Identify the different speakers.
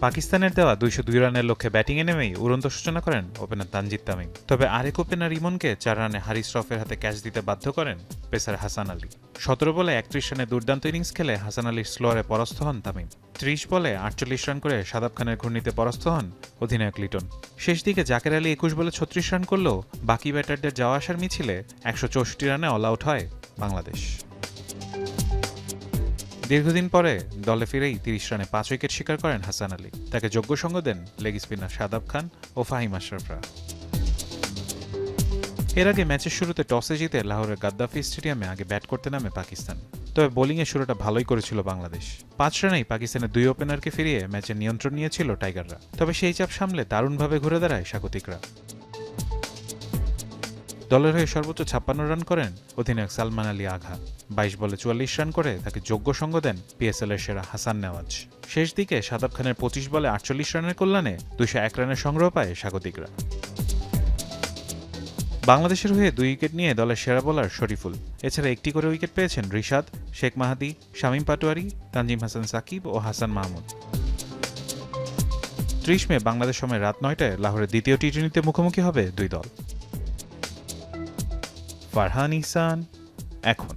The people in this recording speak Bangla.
Speaker 1: পাকিস্তানের দেওয়া ২০২ রানের লক্ষ্যে ব্যাটিংয়ে নেমেই উড়ন্ত সূচনা করেন ওপেনার তানজিদ তামিম। তবে আরেক ওপেনার ইমনকে ৪ রানে হারিস রফের হাতে ক্যাচ দিতে বাধ্য করেন পেসার হাসান আলী। ১৭ বলে ৩১ রানে দুর্দান্ত ইনিংস খেলে হাসান আলীর স্লোয়ারে পরাস্ত হন তামিম। ৩০ বলে ৪৮ রান করে শাদাব খানের ঘূর্ণিতে পরাস্ত হন অধিনায়ক লিটন। শেষ দিকে জাকের আলী ২১ বলে ৩৬ রান করলেও বাকি ব্যাটারদের যাওয়া আসার মিছিলে ১৬৪ রানে অল আউট হয় বাংলাদেশ। দীর্ঘদিন পরে দলে ফিরেই ৩০ রানে ৫ উইকেট শিকার করেন হাসান আলী। তাকে যোগ্য সঙ্গ দেন লেগ স্পিনার শাদাব খান ও ফাহিম আশরাফরা। এর আগে ম্যাচের শুরুতে টসে জিতে লাহোরের গাদ্দাফি স্টেডিয়ামে আগে ব্যাট করতে নামে পাকিস্তান। তবে বোলিংয়ে শুরুটা ভালোই করেছিল বাংলাদেশ। ৫ রানেই পাকিস্তানের ২ ওপেনারকে ফিরিয়ে ম্যাচের নিয়ন্ত্রণ নিয়েছিল টাইগাররা। তবে সেই চাপ সামলে দারুণভাবে ঘুরে দাঁড়ায় স্বাগতিকরা। দলের হয়ে সর্বোচ্চ ৫৬ রান করেন অধিনায়ক সালমান আলী আঘা। ২২ বলে ৪৪ রান করে তাকে যোগ্য সঙ্গ দেন পিএসএল এর সেরা হাসান নেওয়াজ। শেষ দিকে শাদাব খানের ২৫ বলে ৪৮ রানের কল্যাণে ২০১ রানের সংগ্রহ পায় স্বাগতিকরা। বাংলাদেশের হয়ে ২ উইকেট নিয়ে দলের সেরা বোলার শরীফুল। এছাড়া একটি করে উইকেট পেয়েছেন রিশাদ, শেখ মাহাদি, শামীম পাটোয়ারি, তানজিম হাসান সাকিব ও হাসান মাহমুদ। ৩০ মে বাংলাদেশ সময় রাত ৯টায় লাহোরের দ্বিতীয় টি-টোয়েন্টিতে মুখোমুখি হবে দুই দল। ফারহান ইহসান, এখন।